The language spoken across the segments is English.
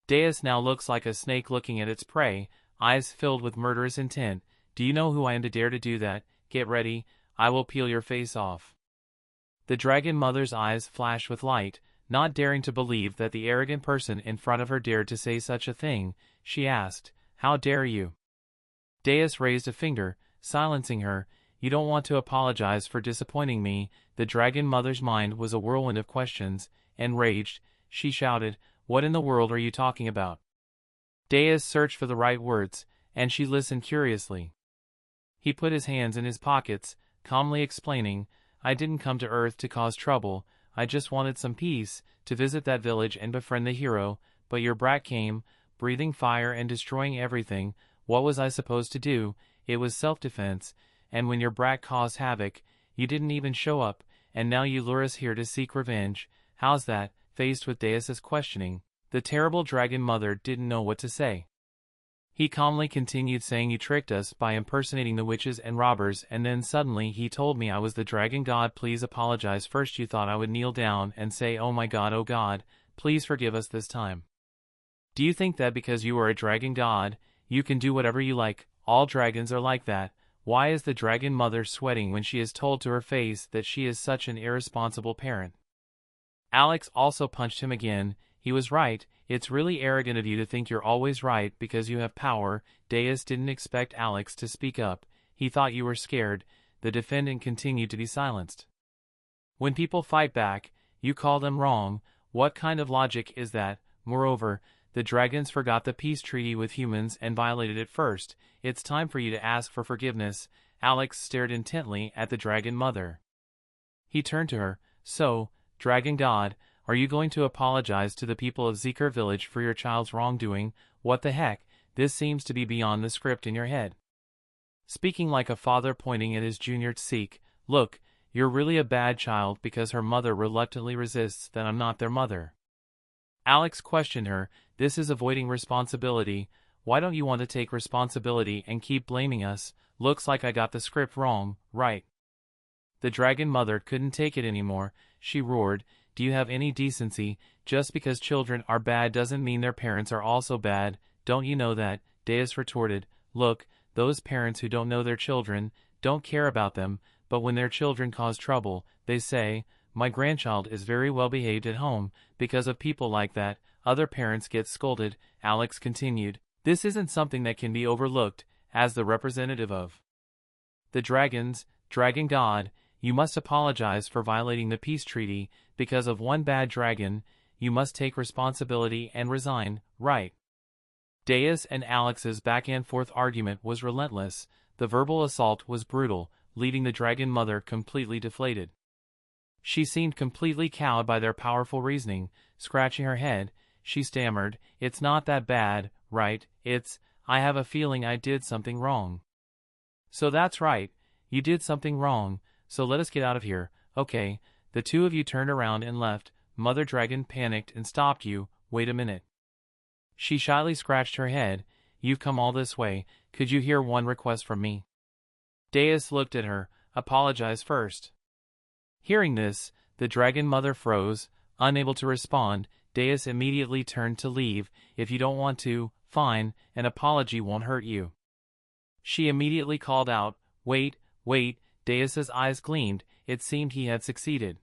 Deus now looks like a snake looking at its prey, eyes filled with murderous intent. Do you know who I am to dare to do that? Get ready, I will peel your face off. The dragon mother's eyes flashed with light, not daring to believe that the arrogant person in front of her dared to say such a thing. She asked, "How dare you?" Deus raised a finger, silencing her. "You don't want to apologize for disappointing me." The dragon mother's mind was a whirlwind of questions. Enraged, she shouted, "What in the world are you talking about?" Deus searched for the right words, and she listened curiously. He put his hands in his pockets, calmly explaining, "I didn't come to Earth to cause trouble. I just wanted some peace, to visit that village and befriend the hero, but your brat came, breathing fire and destroying everything. What was I supposed to do? It was self-defense, and when your brat caused havoc, you didn't even show up, and now you lure us here to seek revenge. How's that?" Faced with Deus's questioning, the terrible dragon mother didn't know what to say. He calmly continued saying, "You tricked us by impersonating the witches and robbers, and then suddenly he told me I was the dragon god. Please apologize. First you thought I would kneel down and say, oh my god, please forgive us this time. Do you think that because you are a dragon god, you can do whatever you like? All dragons are like that." Why is the dragon mother sweating when she is told to her face that she is such an irresponsible parent? Alex also punched him again. He was right. It's really arrogant of you to think you're always right because you have power. Deus didn't expect Alex to speak up. He thought you were scared. The defendant continued to be silenced. When people fight back, you call them wrong. What kind of logic is that? Moreover, the dragons forgot the peace treaty with humans and violated it first. It's time for you to ask for forgiveness. Alex stared intently at the dragon mother. He turned to her. "So, dragon god, are you going to apologize to the people of Zeker village for your child's wrongdoing? What the heck? This seems to be beyond the script in your head." Speaking like a father pointing at his junior Seek, "Look, you're really a bad child because her mother reluctantly resists that I'm not their mother." Alex questioned her. "This is avoiding responsibility. Why don't you want to take responsibility and keep blaming us? Looks like I got the script wrong, right?" The dragon mother couldn't take it anymore. She roared, "Do you have any decency? Just because children are bad doesn't mean their parents are also bad. Don't you know that?" Deus retorted, "Look, those parents who don't know their children, don't care about them, but when their children cause trouble, they say, 'My grandchild is very well behaved at home.' Because of people like that, other parents get scolded." Alex continued, "This isn't something that can be overlooked. As the representative of the dragons, dragon god, you must apologize for violating the peace treaty. Because of one bad dragon, you must take responsibility and resign, right?" Deus and Alex's back-and-forth argument was relentless. The verbal assault was brutal, leaving the dragon mother completely deflated. She seemed completely cowed by their powerful reasoning. Scratching her head, she stammered, "It's not that bad, right? I have a feeling I did something wrong." "So that's right, you did something wrong, so let us get out of here, okay?" The two of you turned around and left. Mother Dragon panicked and stopped you. "Wait a minute." She shyly scratched her head. "You've come all this way, could you hear one request from me?" Deus looked at her. "Apologize first." Hearing this, the dragon mother froze, unable to respond. Deus immediately turned to leave. "If you don't want to, fine, an apology won't hurt you." She immediately called out, Wait. Deus's eyes gleamed. It seemed he had succeeded.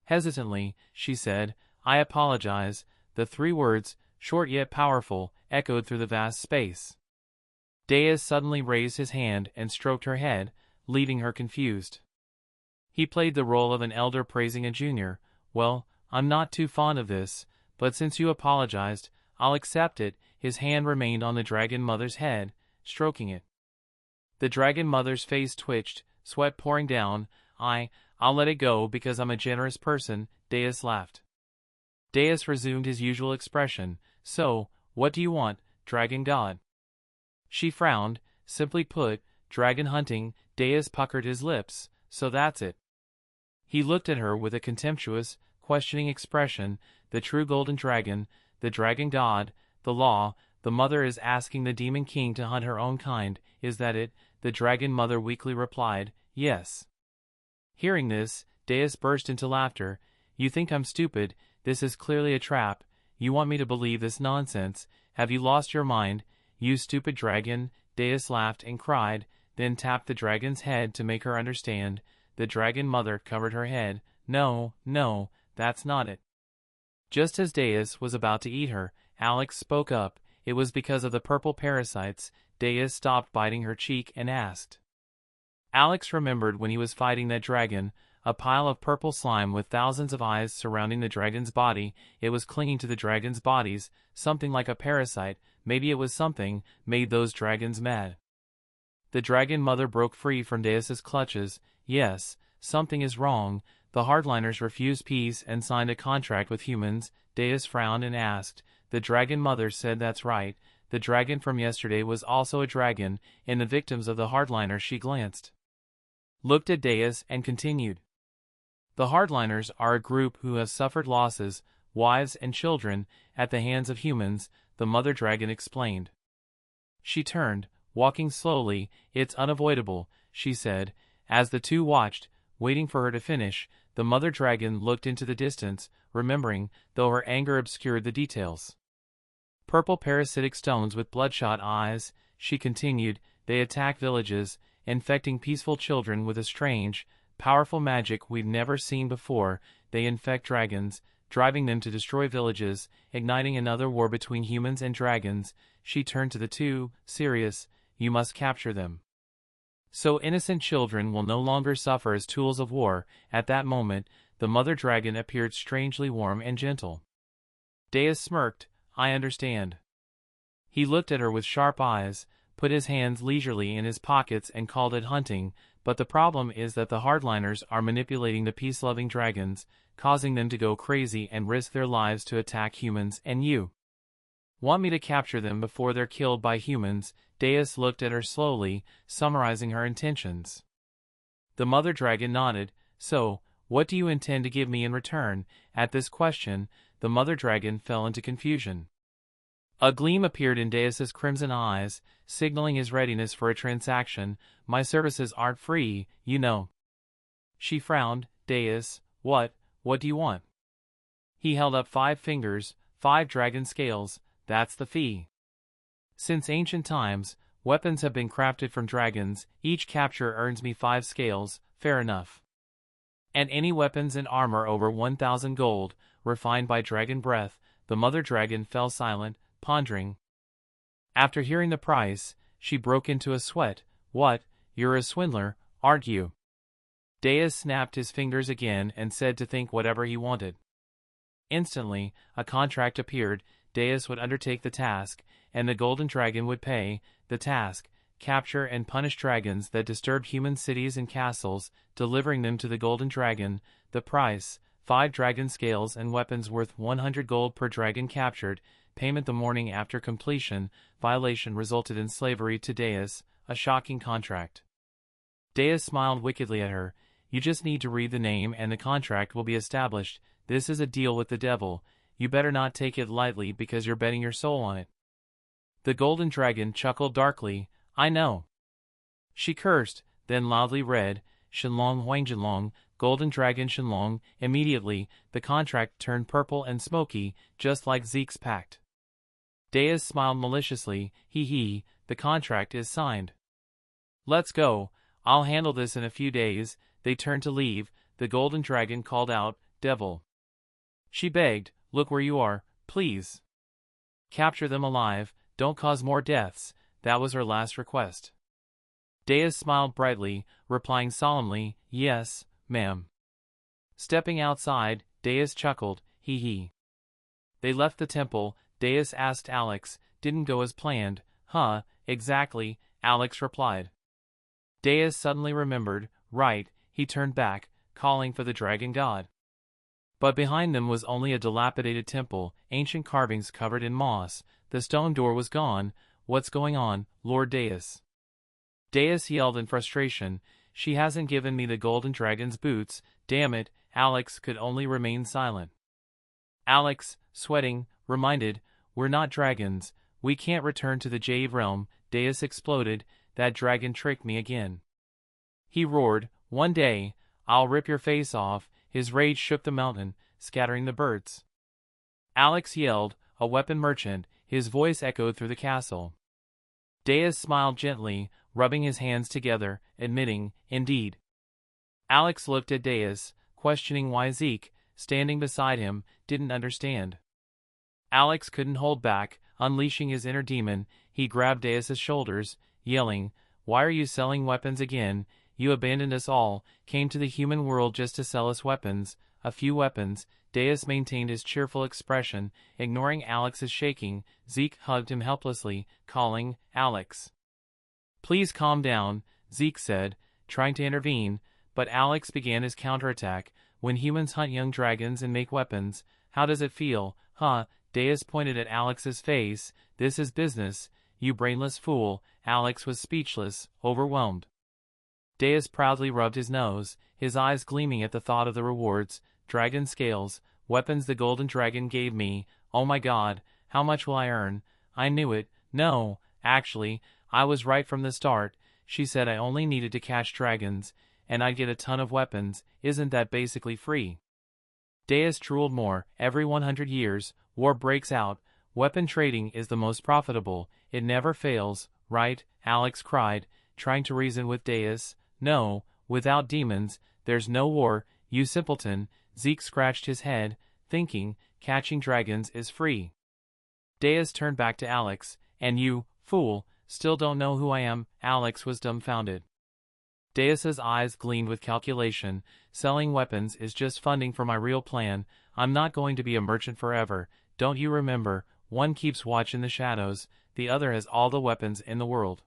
Hesitantly, she said, "I apologize." The three words, short yet powerful, echoed through the vast space. Deus suddenly raised his hand and stroked her head, leaving her confused. He played the role of an elder praising a junior. "Well, I'm not too fond of this, but since you apologized, I'll accept it." His hand remained on the dragon mother's head, stroking it. The dragon mother's face twitched, sweat pouring down. I'll let it go because I'm a generous person." Deus laughed. Deus resumed his usual expression. "So, what do you want, dragon god?" She frowned. "Simply put, dragon hunting." Deus puckered his lips. "So that's it." He looked at her with a contemptuous, questioning expression. "The true golden dragon, the dragon god, the law, the mother is asking the demon king to hunt her own kind, is that it?" The dragon mother weakly replied, "Yes." Hearing this, Deus burst into laughter. "You think I'm stupid? This is clearly a trap. You want me to believe this nonsense? Have you lost your mind, you stupid dragon? Deus laughed and cried, then tapped the dragon's head to make her understand. The dragon mother covered her head. No, no, that's not it. Just as Deus was about to eat her, Alex spoke up. It was because of the purple parasites. Deus stopped biting her cheek and asked. Alex remembered when he was fighting that dragon, a pile of purple slime with thousands of eyes surrounding the dragon's body. It was clinging to the dragon's bodies, something like a parasite. Maybe it was something made those dragons mad. The dragon mother broke free from Deus's clutches. Yes, something is wrong. The hardliners refused peace and signed a contract with humans. Deus frowned and asked. The dragon mother said that's right. The dragon from yesterday was also a dragon. In the victims of the hardliners she glanced, looked at Deus and continued. The hardliners are a group who have suffered losses, wives and children, at the hands of humans, the mother dragon explained. She turned, walking slowly. It's unavoidable, she said, as the two watched, waiting for her to finish. The mother dragon looked into the distance, remembering, though her anger obscured the details. Purple parasitic stones with bloodshot eyes, she continued, they attack villages, infecting peaceful children with a strange, powerful magic we'd never seen before. They infect dragons, driving them to destroy villages, igniting another war between humans and dragons. She turned to the two, serious, you must capture them, so innocent children will no longer suffer as tools of war. At that moment, the mother dragon appeared strangely warm and gentle. Deus smirked. I understand. He looked at her with sharp eyes, put his hands leisurely in his pockets and called it hunting, but the problem is that the hardliners are manipulating the peace-loving dragons, causing them to go crazy and risk their lives to attack humans, and you want me to capture them before they're killed by humans. Deus looked at her slowly, summarizing her intentions. The mother dragon nodded. So, what do you intend to give me in return? At this question, the mother dragon fell into confusion. A gleam appeared in Deus's crimson eyes, signaling his readiness for a transaction. My services aren't free, you know. She frowned. Deus, what do you want? He held up 5 fingers, 5 dragon scales, that's the fee. Since ancient times, weapons have been crafted from dragons. Each capture earns me 5 scales, fair enough. And any weapons and armor over 1,000 gold, refined by dragon breath. The mother dragon fell silent, pondering. After hearing the price, she broke into a sweat. What, you're a swindler, aren't you? Deus snapped his fingers again and said to think whatever he wanted. Instantly, a contract appeared. Deus would undertake the task, and the golden dragon would pay. The task, capture and punish dragons that disturb human cities and castles, delivering them to the golden dragon. The price, 5 dragon scales and weapons worth 100 gold per dragon captured. Payment the morning after completion. Violation resulted in slavery to Deus, a shocking contract. Deus smiled wickedly at her. You just need to read the name and the contract will be established. This is a deal with the devil. You better not take it lightly because you're betting your soul on it. The golden dragon chuckled darkly. I know. She cursed, then loudly read, Shenlong Huangjinlong, golden dragon Shenlong. Immediately, the contract turned purple and smoky, just like Zeke's pact. Deus smiled maliciously. He, the contract is signed. Let's go. I'll handle this in a few days. They turned to leave. The golden dragon called out, Devil. She begged, look where you are, please. Capture them alive, don't cause more deaths. That was her last request. Deus smiled brightly, replying solemnly, yes, ma'am. Stepping outside, Deus chuckled, he. They left the temple. Deus asked Alex, didn't go as planned. Huh, exactly, Alex replied. Deus suddenly remembered, right, he turned back, calling for the dragon god. But behind them was only a dilapidated temple, ancient carvings covered in moss. The stone door was gone. What's going on, Lord Deus? Deus yelled in frustration. She hasn't given me the golden dragon's boots. Damn it, Alex could only remain silent. Alex, sweating, reminded, we're not dragons. We can't return to the Jade realm. Deus exploded. That dragon tricked me again. He roared, one day, I'll rip your face off. His rage shook the mountain, scattering the birds. Alex yelled, "A weapon merchant," his voice echoed through the castle. Deus smiled gently, rubbing his hands together, admitting, "Indeed." Alex looked at Deus, questioning why Zeke, standing beside him, didn't understand. Alex couldn't hold back, unleashing his inner demon. He grabbed Deus's shoulders, yelling, "Why are you selling weapons again? You abandoned us all, came to the human world just to sell us weapons, a few weapons." Deus maintained his cheerful expression, ignoring Alex's shaking. Zeke hugged him helplessly, calling, "Alex, please calm down," Zeke said, trying to intervene, but Alex began his counterattack. "When humans hunt young dragons and make weapons, how does it feel, huh?" Deus pointed at Alex's face. "This is business, you brainless fool." Alex was speechless, overwhelmed. Deus proudly rubbed his nose, his eyes gleaming at the thought of the rewards. "Dragon scales, weapons the golden dragon gave me. Oh my god, how much will I earn?" "I knew it." "No, actually, I was right from the start. She said I only needed to catch dragons, and I'd get a ton of weapons. Isn't that basically free?" Deus drooled more. "Every 100 years, war breaks out. Weapon trading is the most profitable. It never fails, right?" Alex cried, trying to reason with Deus. "No, without demons, there's no war, you simpleton." Zeke scratched his head, thinking, catching dragons is free. Deus turned back to Alex. "And you, fool, still don't know who I am?" Alex was dumbfounded. Deus's eyes gleamed with calculation. "Selling weapons is just funding for my real plan. I'm not going to be a merchant forever. Don't you remember, one keeps watch in the shadows, the other has all the weapons in the world."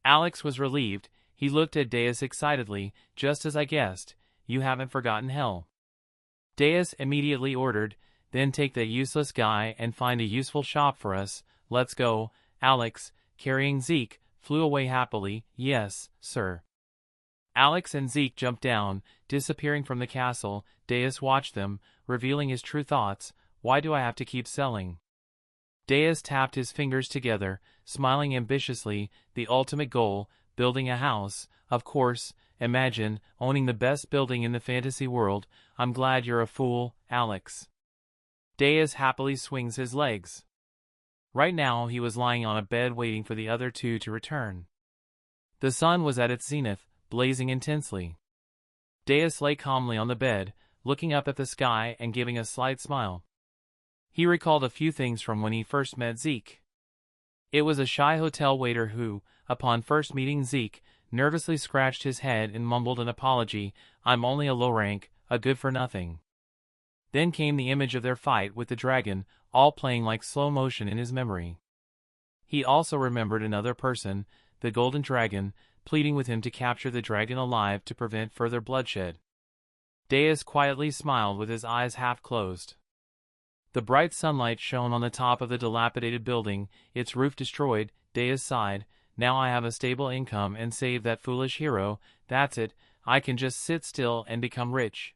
Alex was relieved. He looked at Deus excitedly. "Just as I guessed, you haven't forgotten hell." Deus immediately ordered, "Then take the useless guy and find a useful shop for us. Let's go." Alex, carrying Zeke, flew away happily. "Yes, sir." Alex and Zeke jumped down, disappearing from the castle. Deus watched them, revealing his true thoughts. "Why do I have to keep selling?" Deus tapped his fingers together, smiling ambitiously. "The ultimate goal, building a house, of course. Imagine owning the best building in the fantasy world. I'm glad you're a fool, Alex." Deus happily swings his legs. Right now he was lying on a bed waiting for the other two to return. The sun was at its zenith, blazing intensely. Deus lay calmly on the bed, looking up at the sky and giving a slight smile. He recalled a few things from when he first met Zeke. It was a shy hotel waiter who, upon first meeting Zeke, nervously scratched his head and mumbled an apology. "I'm only a low rank, a good-for-nothing." Then came the image of their fight with the dragon, all playing like slow motion in his memory. He also remembered another person, the golden dragon, pleading with him to capture the dragon alive to prevent further bloodshed. Deus quietly smiled with his eyes half closed. The bright sunlight shone on the top of the dilapidated building, its roof destroyed. Deus sighed. "Now I have a stable income and save that foolish hero. That's it, I can just sit still and become rich."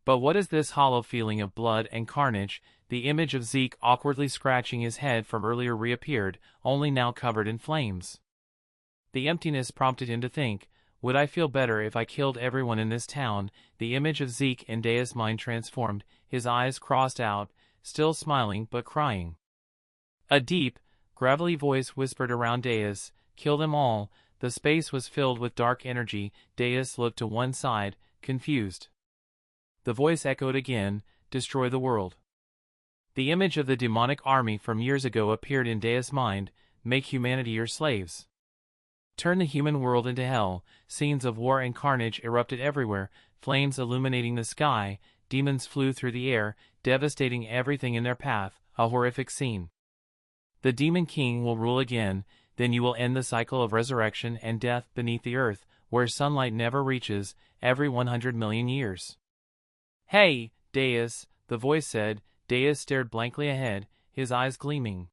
But what is this hollow feeling of blood and carnage? The image of Zeke awkwardly scratching his head from earlier reappeared, only now covered in flames. The emptiness prompted him to think, would I feel better if I killed everyone in this town? The image of Zeke in Deus' mind transformed, his eyes crossed out, still smiling but crying. A deep, gravelly voice whispered around Deus, "Kill them all." The space was filled with dark energy. Deus looked to one side, confused. The voice echoed again, "Destroy the world." The image of the demonic army from years ago appeared in Deus' mind, "Make humanity your slaves. Turn the human world into hell." Scenes of war and carnage erupted everywhere, flames illuminating the sky, demons flew through the air, devastating everything in their path, a horrific scene. "The Demon King will rule again, then you will end the cycle of resurrection and death beneath the earth, where sunlight never reaches, every 100 million years." "Hey, Deus," the voice said. Deus stared blankly ahead, his eyes gleaming.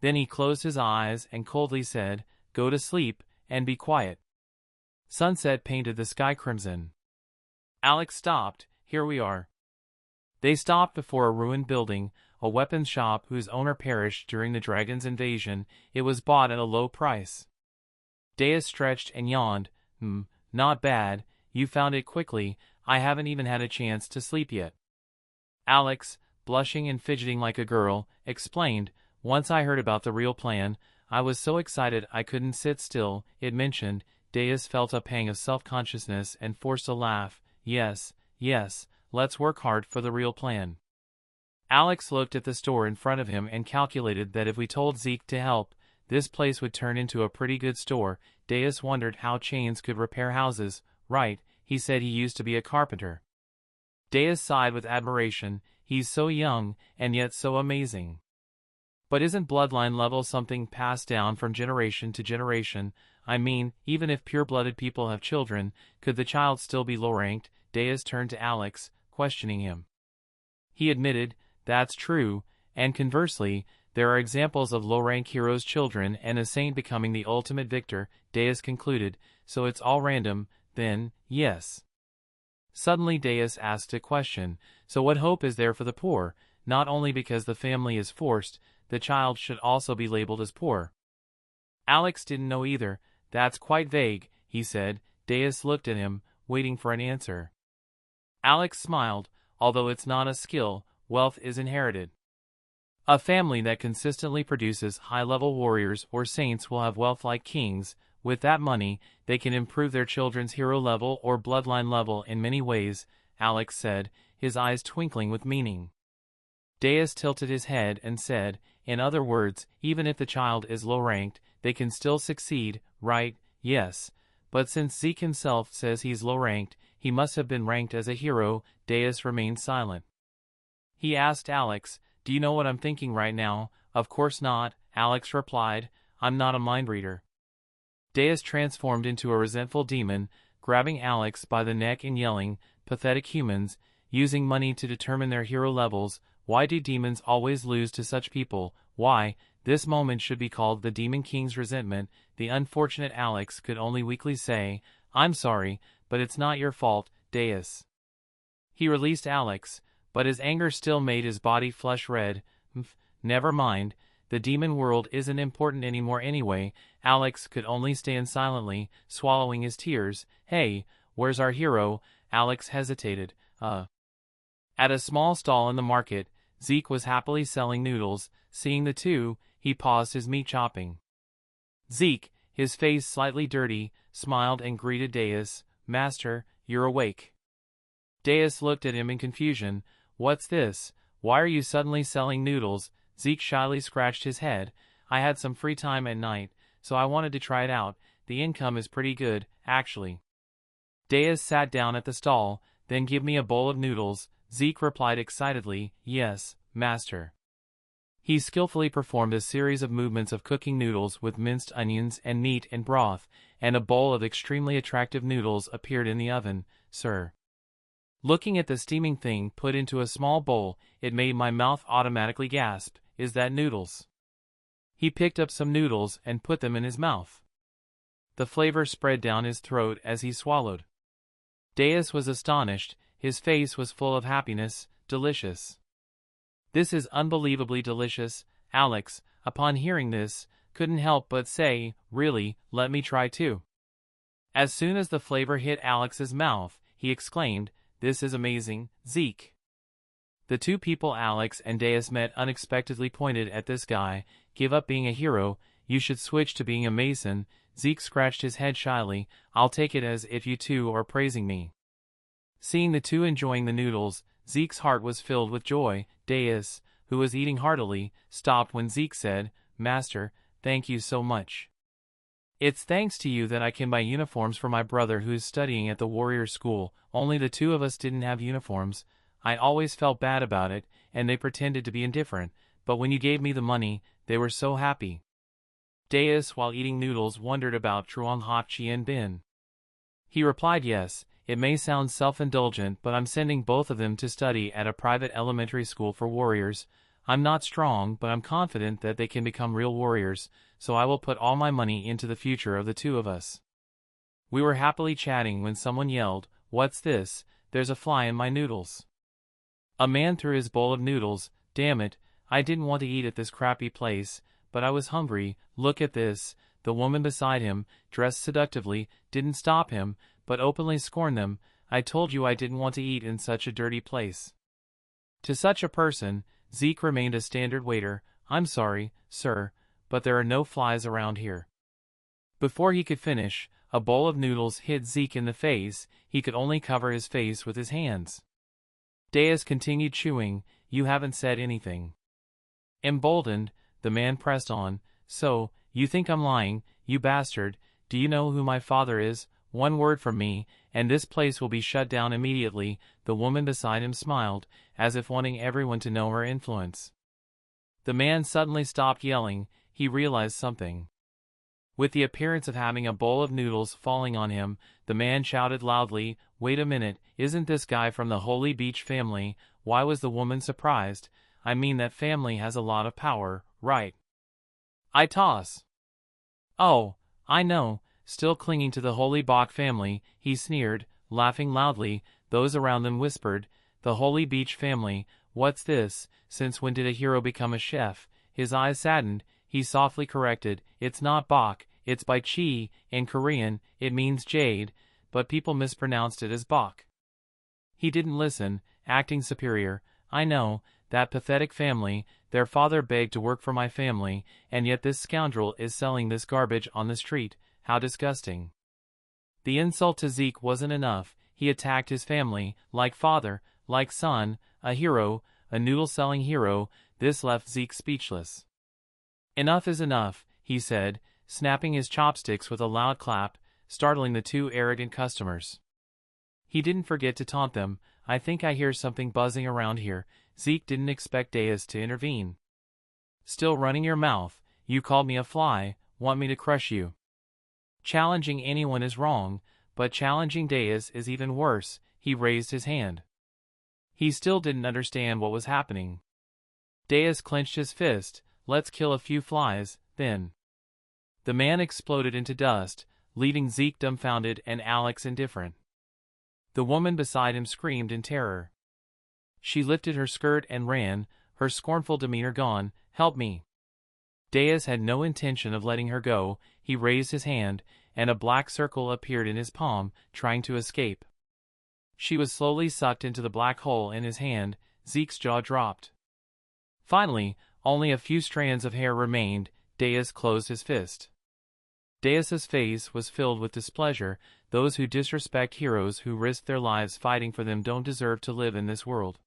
Then he closed his eyes and coldly said, "Go to sleep, and be quiet." Sunset painted the sky crimson. Alex stopped. "Here we are." They stopped before a ruined building, a weapons shop whose owner perished during the dragon's invasion. It was bought at a low price. Deus stretched and yawned. Not bad, you found it quickly. I haven't even had a chance to sleep yet." Alex, blushing and fidgeting like a girl, explained, "Once I heard about the real plan, I was so excited I couldn't sit still." It mentioned, Deus felt a pang of self-consciousness and forced a laugh. "Yes, yes, let's work hard for the real plan." Alex looked at the store in front of him and calculated that if we told Zeke to help, this place would turn into a pretty good store. Deus wondered how chains could repair houses. Right, he said he used to be a carpenter. Deus sighed with admiration. He's so young, and yet so amazing. But isn't bloodline level something passed down from generation to generation? I mean, even if pure-blooded people have children, could the child still be low-ranked? Deus turned to Alex, questioning him. He admitted, "That's true, and conversely, there are examples of low-rank heroes' children and a saint becoming the ultimate victor." Deus concluded, "So it's all random, then, yes." Suddenly Deus asked a question, "So what hope is there for the poor? Not only because the family is forced, the child should also be labeled as poor." Alex didn't know either. "That's quite vague," he said. Deus looked at him, waiting for an answer. Alex smiled. "Although it's not a skill, wealth is inherited. A family that consistently produces high-level warriors or saints will have wealth like kings. With that money, they can improve their children's hero level or bloodline level in many ways," Alex said, his eyes twinkling with meaning. Deus tilted his head and said, "In other words, even if the child is low-ranked, they can still succeed, right?" "Yes. But since Zeke himself says he's low-ranked, he must have been ranked as a hero." Deus remained silent. He asked Alex, "Do you know what I'm thinking right now?" "Of course not," Alex replied. "I'm not a mind reader." Deus transformed into a resentful demon, grabbing Alex by the neck and yelling, "Pathetic humans, using money to determine their hero levels. Why do demons always lose to such people? Why?" This moment should be called the Demon King's resentment. The unfortunate Alex could only weakly say, "I'm sorry, but it's not your fault, Deus." He released Alex, but his anger still made his body flush red. Never mind, the demon world isn't important anymore anyway." Alex could only stand silently, swallowing his tears. "Hey, where's our hero?" Alex hesitated. At a small stall in the market, Zeke was happily selling noodles. Seeing the two, he paused his meat chopping. Zeke, his face slightly dirty, smiled and greeted Deus. "Master, you're awake." Deus looked at him in confusion. "What's this? Why are you suddenly selling noodles?" Zeke shyly scratched his head. "I had some free time at night, so I wanted to try it out. The income is pretty good, actually." Deus sat down at the stall. "Then give me a bowl of noodles." Zeke replied excitedly, "Yes, master." He skillfully performed a series of movements of cooking noodles with minced onions and meat and broth, and a bowl of extremely attractive noodles appeared in the oven. "Sir." Looking at the steaming thing put into a small bowl, it made my mouth automatically gasp. "Is that noodles?" He picked up some noodles and put them in his mouth. The flavor spread down his throat as he swallowed. Deus was astonished. His face was full of happiness. "Delicious. This is unbelievably delicious." Alex, upon hearing this, couldn't help but say, "Really, let me try too." As soon as the flavor hit Alex's mouth, he exclaimed, "This is amazing, Zeke." The two people Alex and Deus met unexpectedly pointed at this guy. "Give up being a hero, you should switch to being a mason." Zeke scratched his head shyly. "I'll take it as if you two are praising me." Seeing the two enjoying the noodles, Zeke's heart was filled with joy. Deus, who was eating heartily, stopped when Zeke said, "Master, thank you so much. It's thanks to you that I can buy uniforms for my brother who is studying at the warrior school. Only the two of us didn't have uniforms. I always felt bad about it, and they pretended to be indifferent, but when you gave me the money, they were so happy." Deus, while eating noodles, wondered about Truong Hachi and Bin. He replied, "Yes, it may sound self-indulgent, but I'm sending both of them to study at a private elementary school for warriors. I'm not strong, but I'm confident that they can become real warriors, so I will put all my money into the future of the two of us." We were happily chatting when someone yelled, "What's this? There's a fly in my noodles." A man threw his bowl of noodles. "Damn it, I didn't want to eat at this crappy place, but I was hungry. Look at this." The woman beside him, dressed seductively, didn't stop him, but openly scorned them. "I told you I didn't want to eat in such a dirty place." To such a person, Zeke remained a standard waiter. I'm sorry, sir, but there are no flies around here. Before he could finish, a bowl of noodles hit Zeke in the face. He could only cover his face with his hands. Deus continued chewing. You haven't said anything. Emboldened, the man pressed on. So, you think I'm lying, you bastard? Do you know who my father is? One word from me, and this place will be shut down immediately. The woman beside him smiled, as if wanting everyone to know her influence. The man suddenly stopped yelling. He realized something. With the appearance of having a bowl of noodles falling on him, the man shouted loudly, Wait a minute, isn't this guy from the Holy Beach family? Why was the woman surprised? I mean, that family has a lot of power, right? I toss. Oh, I know. Still clinging to the Holy Bach family, he sneered, laughing loudly. Those around them whispered, The Holy Beach family, what's this? Since when did a hero become a chef? His eyes saddened. He softly corrected, It's not Bach, it's by Chi. In Korean, it means jade, but people mispronounced it as Bach. He didn't listen, acting superior. I know, that pathetic family, their father begged to work for my family, and yet this scoundrel is selling this garbage on the street. How disgusting. The insult to Zeke wasn't enough. He attacked his family, like father, like son, a hero, a noodle-selling hero. This left Zeke speechless. Enough is enough, he said, snapping his chopsticks with a loud clap, startling the two arrogant customers. He didn't forget to taunt them. I think I hear something buzzing around here. Zeke didn't expect Deus to intervene. Still running your mouth, you called me a fly, want me to crush you. Challenging anyone is wrong, but challenging Deus is even worse. He raised his hand. He still didn't understand what was happening. Deus clenched his fist. Let's kill a few flies, then. The man exploded into dust, leaving Zeke dumbfounded and Alex indifferent. The woman beside him screamed in terror. She lifted her skirt and ran, her scornful demeanor gone. Help me. Deus had no intention of letting her go. He raised his hand, and a black circle appeared in his palm, trying to escape. She was slowly sucked into the black hole in his hand. Zeke's jaw dropped. Finally, only a few strands of hair remained. Deus closed his fist. Deus's face was filled with displeasure. Those who disrespect heroes who risk their lives fighting for them don't deserve to live in this world.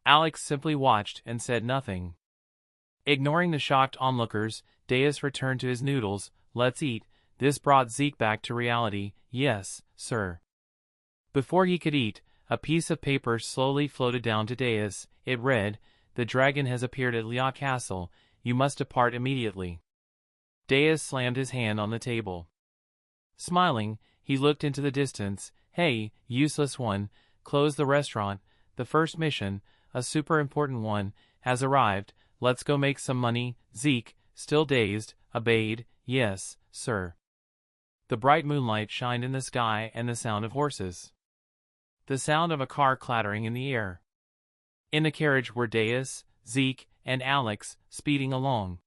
Alex simply watched and said nothing. Ignoring the shocked onlookers, Deus returned to his noodles. Let's eat. This brought Zeke back to reality. Yes, sir. Before he could eat, a piece of paper slowly floated down to Deus. It read, The dragon has appeared at Lia Castle. You must depart immediately. Deus slammed his hand on the table. Smiling, he looked into the distance. Hey, useless one, close the restaurant. The first mission, a super important one, has arrived. Let's go make some money. Zeke, still dazed, obeyed. Yes, sir. The bright moonlight shined in the sky and the sound of horses. The sound of a car clattering in the air. In the carriage were Deus, Zeke, and Alex, speeding along.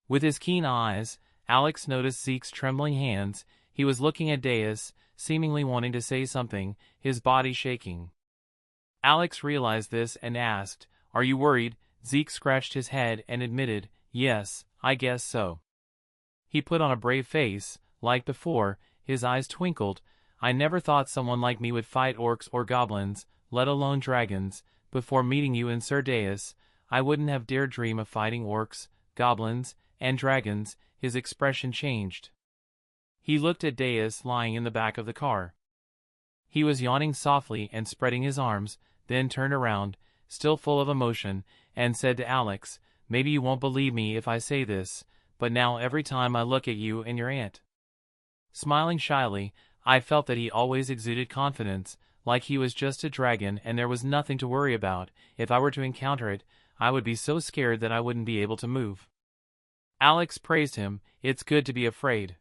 With his keen eyes, Alex noticed Zeke's trembling hands. He was looking at Deus, seemingly wanting to say something, his body shaking. Alex realized this and asked, Are you worried? Zeke scratched his head and admitted, Yes, I guess so. He put on a brave face. Like before, his eyes twinkled. I never thought someone like me would fight orcs or goblins, let alone dragons. Before meeting you in Sir Deus, I wouldn't have dared dream of fighting orcs, goblins, and dragons. His expression changed. He looked at Deus lying in the back of the car. He was yawning softly and spreading his arms, then turned around, still full of emotion, and said to Alex, Maybe you won't believe me if I say this, but now every time I look at you and your aunt. Smiling shyly, I felt that he always exuded confidence, like he was just a dragon and there was nothing to worry about. If I were to encounter it, I would be so scared that I wouldn't be able to move. Alex praised him. It's good to be afraid.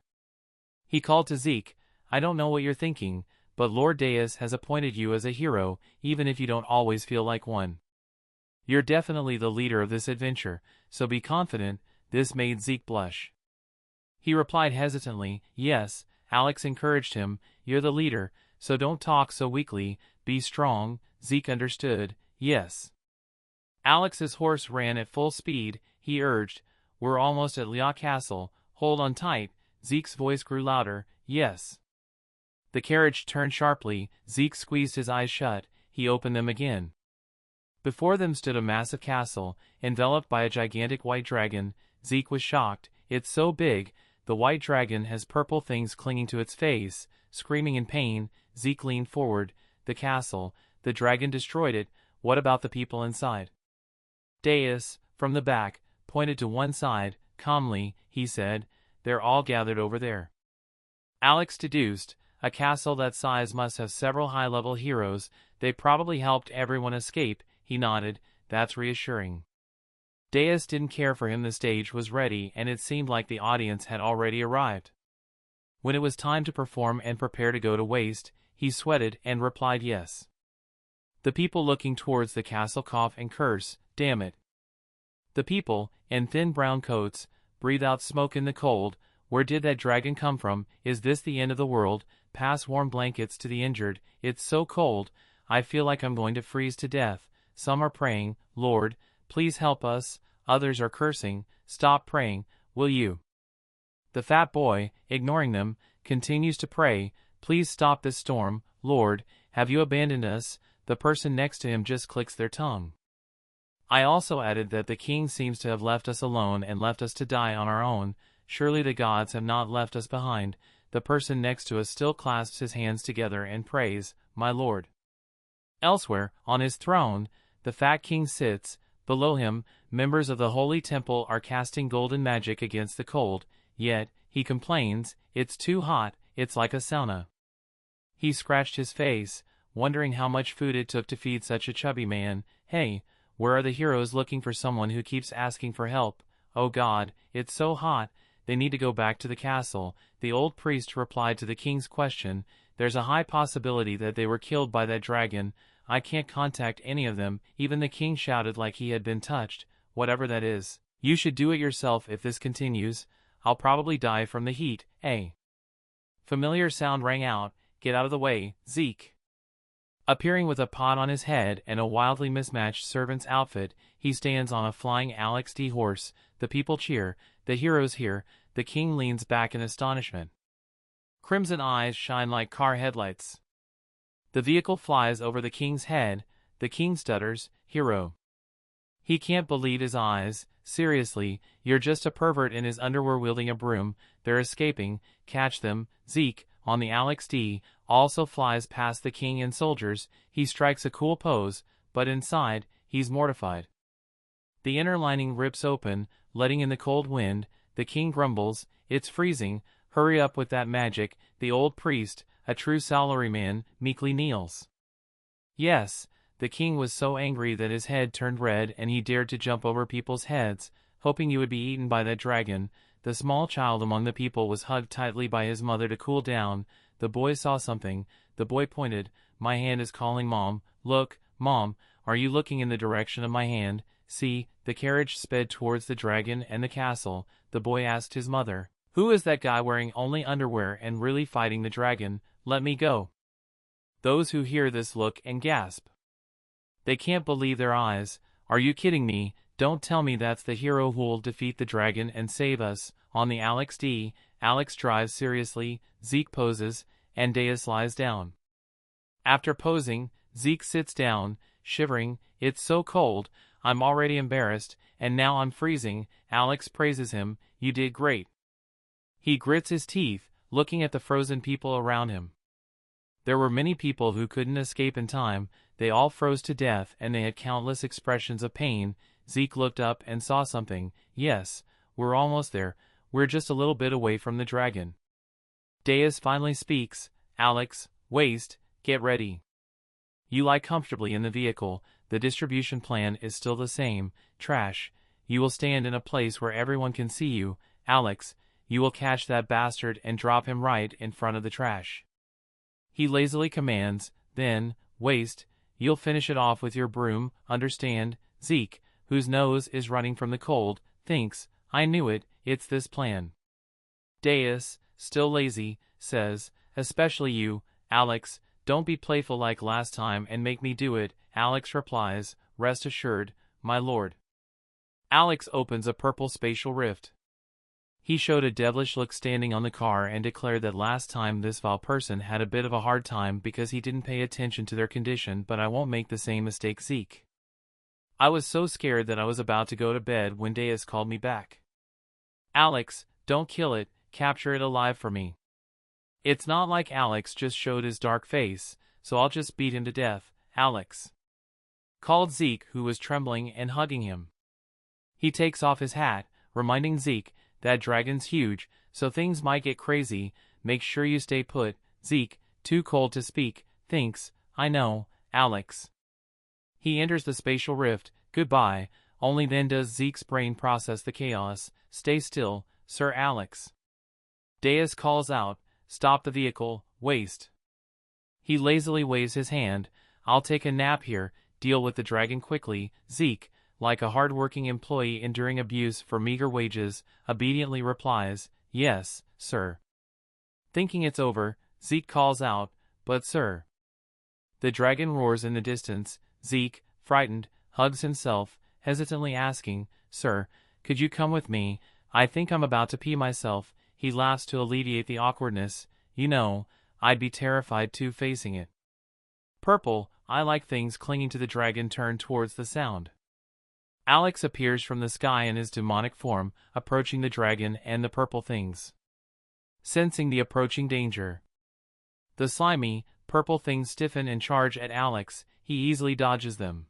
He called to Zeke, I don't know what you're thinking, but Lord Deus has appointed you as a hero, even if you don't always feel like one. You're definitely the leader of this adventure, so be confident. This made Zeke blush. He replied hesitantly, Yes. Alex encouraged him, You're the leader, so don't talk so weakly, be strong. Zeke understood, Yes. Alex's horse ran at full speed. He urged, "We're almost at Lia Castle. Hold on tight." Zeke's voice grew louder. "Yes." The carriage turned sharply. Zeke squeezed his eyes shut. He opened them again. Before them stood a massive castle, enveloped by a gigantic white dragon. Zeke was shocked. "It's so big. The white dragon has purple things clinging to its face." Screaming in pain, Zeke leaned forward. "The castle. The dragon destroyed it. What about the people inside?" Deus, from the back, pointed to one side. Calmly, he said, "They're all gathered over there." Alex deduced, a castle that size must have several high-level heroes. They probably helped everyone escape. He nodded. "That's reassuring." Deus didn't care for him. The stage was ready, and it seemed like the audience had already arrived. When it was time to perform and prepare to go to waste, he sweated and replied yes. The people looking towards the castle cough and curse. "Damn it." The people, in thin brown coats, breathe out smoke in the cold. "Where did that dragon come from? Is this the end of the world?" Pass warm blankets to the injured. "It's so cold. I feel like I'm going to freeze to death." Some are praying, "Lord, please help us." Others are cursing. "Stop praying, will you?" The fat boy, ignoring them, continues to pray, "Please stop this storm. Lord, have you abandoned us?" The person next to him just clicks their tongue. I also added that the king seems to have left us alone and left us to die on our own. Surely the gods have not left us behind. The person next to us still clasps his hands together and prays, "My Lord." Elsewhere, on his throne, the fat king sits. Below him, members of the holy temple are casting golden magic against the cold. Yet, he complains, "It's too hot, it's like a sauna." He scratched his face, wondering how much food it took to feed such a chubby man. "Hey, where are the heroes looking for someone who keeps asking for help? Oh God, it's so hot, they need to go back to the castle." The old priest replied to the king's question, "There's a high possibility that they were killed by that dragon. I can't contact any of them." Even the king shouted like he had been touched. "Whatever that is, you should do it yourself if this continues. I'll probably die from the heat." A familiar sound rang out. "Get out of the way, Zeke." Appearing with a pot on his head and a wildly mismatched servant's outfit, he stands on a flying Alex D horse. The people cheer. "The hero's here." The king leans back in astonishment. Crimson eyes shine like car headlights. The vehicle flies over the king's head. The king stutters, "Hero." He can't believe his eyes. "Seriously, you're just a pervert in his underwear wielding a broom. They're escaping. Catch them." Zeke, on the Alex D, also flies past the king and soldiers. He strikes a cool pose, but inside, he's mortified. The inner lining rips open, letting in the cold wind. The king grumbles, "It's freezing. Hurry up with that magic." The old priest, a true salaryman, meekly kneels. Yes, the king was so angry that his head turned red and he dared to jump over people's heads, hoping you would be eaten by that dragon. The small child among the people was hugged tightly by his mother to cool down. The boy saw something. The boy pointed. "My hand is calling Mom." "Look, Mom, are you looking in the direction of my hand?" "See." The carriage sped towards the dragon and the castle. The boy asked his mother, "Who is that guy wearing only underwear and really fighting the dragon? Let me go." Those who hear this look and gasp. They can't believe their eyes. "Are you kidding me? Don't tell me that's the hero who'll defeat the dragon and save us." On the Alex D, Alex drives seriously, Zeke poses, and Deus lies down. After posing, Zeke sits down, shivering. "It's so cold, I'm already embarrassed, and now I'm freezing." Alex praises him, "You did great." He grits his teeth, looking at the frozen people around him. There were many people who couldn't escape in time. They all froze to death and they had countless expressions of pain. Zeke looked up and saw something. "Yes, we're almost there. We're just a little bit away from the dragon." Deus finally speaks. "Alex, waste, get ready. You lie comfortably in the vehicle. The distribution plan is still the same. Trash. You will stand in a place where everyone can see you. Alex, you will catch that bastard and drop him right in front of the trash." He lazily commands. Then, waste, you'll finish it off with your broom, understand? Zeke, whose nose is running from the cold, thinks, "I knew it, it's this plan." Deus, still lazy, says, "Especially you, Alex, don't be playful like last time and make me do it." Alex replies, "Rest assured, my lord. Alex opens a purple spatial rift. He showed a devilish look standing on the car and declared that last time this vile person had a bit of a hard time because he didn't pay attention to their condition, but I won't make the same mistake, Zeke. I was so scared that I was about to go to bed when Deus called me back. Alex, don't kill it, capture it alive for me. It's not like Alex just showed his dark face, so I'll just beat him to death, Alex called Zeke, who was trembling and hugging him. He takes off his hat, reminding Zeke, that dragon's huge, so things might get crazy, make sure you stay put. Zeke, too cold to speak, thinks, I know, Alex. He enters the spatial rift, goodbye, only then does Zeke's brain process the chaos. Stay still, Sir Alex. Deus calls out, stop the vehicle, waste. He lazily waves his hand, I'll take a nap here, deal with the dragon quickly. Zeke, like a hard-working employee enduring abuse for meager wages, obediently replies, yes, sir. Thinking it's over, Zeke calls out, but sir. The dragon roars in the distance. Zeke, frightened, hugs himself, hesitantly asking, sir, could you come with me? I think I'm about to pee myself. He laughs to alleviate the awkwardness. You know, I'd be terrified too facing it. Purple, I like things clinging to the dragon turned towards the sound. Alex appears from the sky in his demonic form, approaching the dragon and the purple things. Sensing the approaching danger, the slimy, purple things stiffen and charge at Alex. He easily dodges them,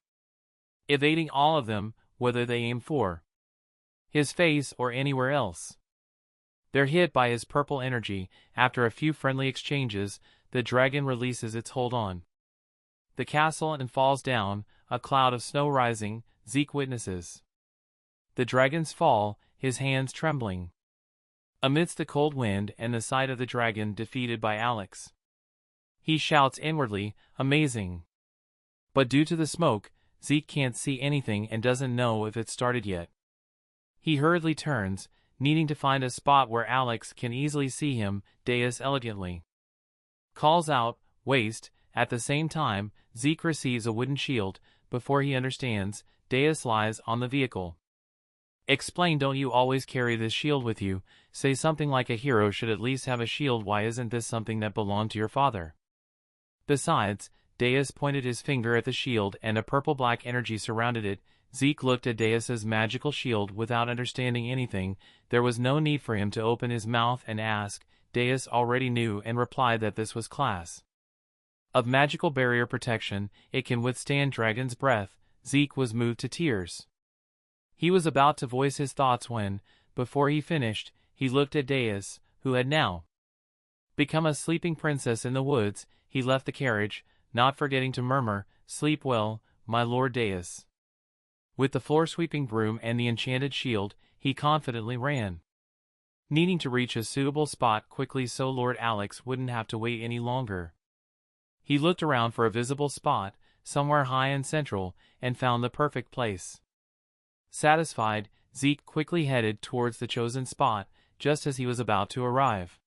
evading all of them, whether they aim for his face or anywhere else. They're hit by his purple energy. After a few friendly exchanges, the dragon releases its hold on the castle and falls down, a cloud of snow rising. Zeke witnesses the dragon's fall, his hands trembling amidst the cold wind and the sight of the dragon defeated by Alex. He shouts inwardly, amazing. But due to the smoke, Zeke can't see anything and doesn't know if it started yet. He hurriedly turns, needing to find a spot where Alex can easily see him. Deus elegantly calls out, waste. At the same time, Zeke receives a wooden shield. Before he understands, Deus lies on the vehicle. Explain, don't you always carry this shield with you? Say something like a hero should at least have a shield. Why isn't this something that belonged to your father? Besides, Deus pointed his finger at the shield and a purple-black energy surrounded it. Zeke looked at Deus's magical shield without understanding anything. There was no need for him to open his mouth and ask. Deus already knew and replied that this was class of magical barrier protection. It can withstand dragon's breath. Zeke was moved to tears. He was about to voice his thoughts when, before he finished, he looked at Deus, who had now become a sleeping princess in the woods. He left the carriage, not forgetting to murmur, sleep well, my lord Deus. With the floor-sweeping broom and the enchanted shield, he confidently ran, needing to reach a suitable spot quickly so Lord Alex wouldn't have to wait any longer. He looked around for a visible spot, somewhere high and central, and found the perfect place. Satisfied, Zeke quickly headed towards the chosen spot. Just as he was about to arrive,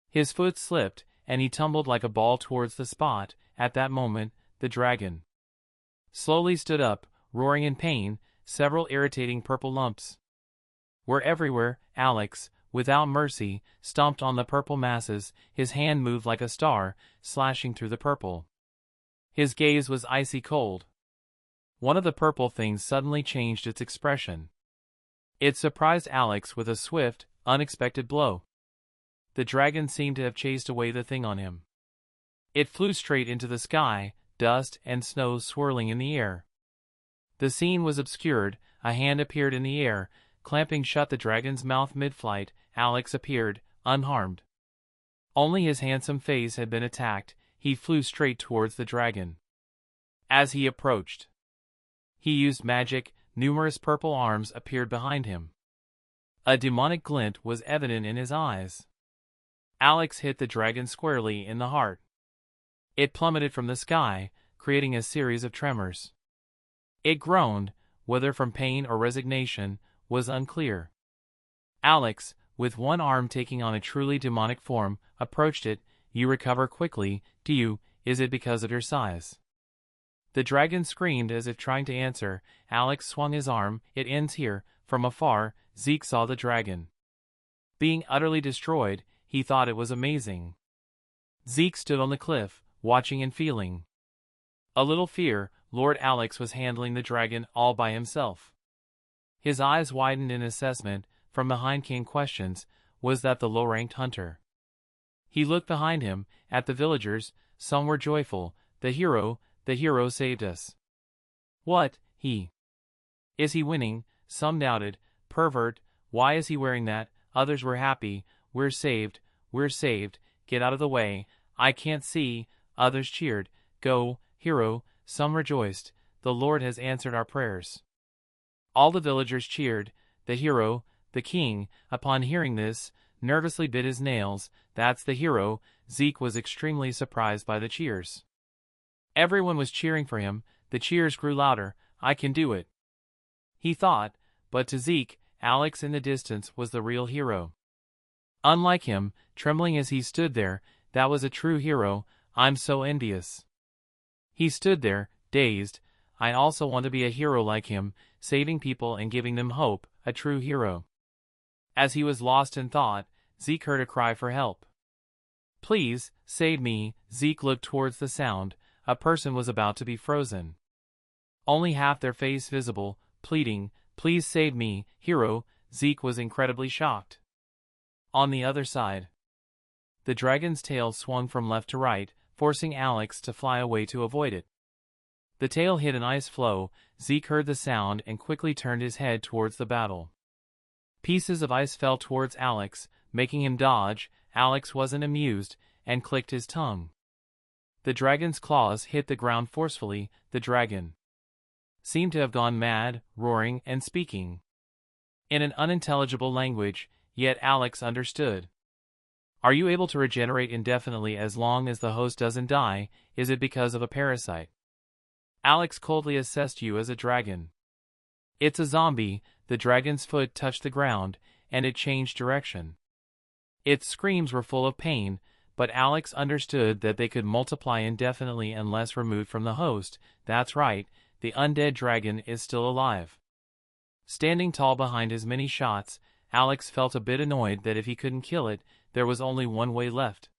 his foot slipped, and he tumbled like a ball towards the spot. At that moment, the dragon slowly stood up, roaring in pain. Several irritating purple lumps were everywhere. Alex, without mercy, stomped on the purple masses. His hand moved like a star, slashing through the purple. His gaze was icy cold. One of the purple things suddenly changed its expression. It surprised Alex with a swift, unexpected blow. The dragon seemed to have chased away the thing on him. It flew straight into the sky, dust and snow swirling in the air. The scene was obscured. A hand appeared in the air, clamping shut the dragon's mouth mid-flight. Alex appeared, unharmed. Only his handsome face had been attacked. He flew straight towards the dragon. As he approached, he used magic. Numerous purple arms appeared behind him. A demonic glint was evident in his eyes. Alex hit the dragon squarely in the heart. It plummeted from the sky, creating a series of tremors. It groaned, whether from pain or resignation, was unclear. Alex, with one arm taking on a truly demonic form, approached it. You recover quickly, do you? Is it because of your size? The dragon screamed as if trying to answer. Alex swung his arm. It ends here. From afar, Zeke saw the dragon being utterly destroyed. He thought it was amazing. Zeke stood on the cliff, watching and feeling a little fear. Lord Alex was handling the dragon all by himself. His eyes widened in assessment. From behind came questions. Was that the low-ranked hunter? He looked behind him, at the villagers. Some were joyful. The hero saved us. What, is he winning? Some doubted. Pervert, why is he wearing that? Others were happy. We're saved, get out of the way, I can't see. Others cheered. Go, hero. Some rejoiced. The Lord has answered our prayers. All the villagers cheered. The hero, the king, upon hearing this, nervously bit his nails. That's the hero. Zeke was extremely surprised by the cheers. Everyone was cheering for him. The cheers grew louder. I can do it, he thought, but to Zeke, Alex in the distance was the real hero. Unlike him, trembling as he stood there, that was a true hero. I'm so envious. He stood there, dazed. I also want to be a hero like him, saving people and giving them hope, a true hero. As he was lost in thought, Zeke heard a cry for help. Please, save me. Zeke looked towards the sound. A person was about to be frozen. Only half their face visible, pleading, please save me, hero. Zeke was incredibly shocked. On the other side, the dragon's tail swung from left to right, forcing Alex to fly away to avoid it. The tail hit an ice floe. Zeke heard the sound and quickly turned his head towards the battle. Pieces of ice fell towards Alex, making him dodge. Alex wasn't amused, and clicked his tongue. The dragon's claws hit the ground forcefully. The dragon seemed to have gone mad, roaring and speaking in an unintelligible language, yet Alex understood. Are you able to regenerate indefinitely as long as the host doesn't die? Is it because of a parasite? Alex coldly assessed you as a dragon. It's a zombie. The dragon's foot touched the ground, and it changed direction. Its screams were full of pain, but Alex understood that they could multiply indefinitely unless removed from the host. That's right, the undead dragon is still alive. Standing tall behind his many shots, Alex felt a bit annoyed that if he couldn't kill it, there was only one way left.